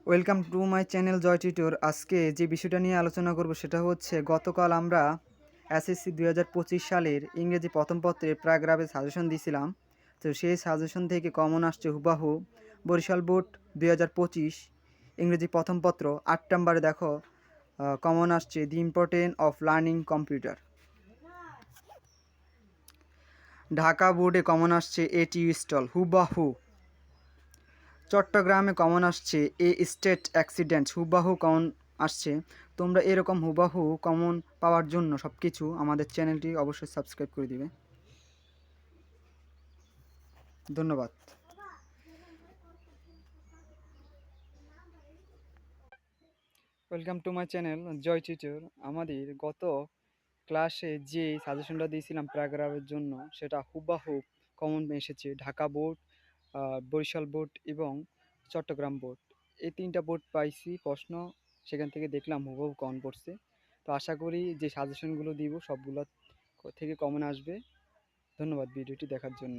Welcome to my channel Joy tutor. আজকে যে বিষয়টা নিয়ে আলোচনা করব সেটা হচ্ছে গতকাল আমরা এসএসসি 2025 সালের ইংরেজি প্রথম পত্রে প্যারাগ্রাফে সাজেশন দিয়েছিলাম। তো সেই সাজেশন থেকে কমন আসছে হুবাহু বরিশাল বোর্ড 2025 ইংরেজি প্রথম পত্র 8 নম্বরে দেখো কমন আসছে the importance of learning computer. Dhaka বোর্ডে কমন আসছে এটি স্টল হুবাহু। চট্টগ্রামে কমন আসছে এ স্টেট অ্যাক্সিডেন্ট হুবাহু কমন আসছে। তোমরা এরকম হুবাহু কমন পাওয়ার জন্য সব কিছু আমাদের চ্যানেলটি অবশ্যই সাবস্ক্রাইব করে দিবে। ধন্যবাদ। Welcome to my channel Joy tutor. আমাদের গত ক্লাসে যে সাজেশনটা দিয়েছিলাম প্যারাগ্রাফের জন্য সেটা হুবাহু কমন এসেছে ঢাকা বোর্ড, বরিশাল বোর্ড এবং চট্টগ্রাম বোর্ড। এই তিনটা বোর্ড পাইছি প্রশ্ন, সেখান থেকে দেখলাম হুবহু কমন পড়ছে। তো আশা করি যে সাজেশনগুলো দিব সবগুলো থেকে কমন আসবে। ধন্যবাদ ভিডিওটি দেখার জন্য।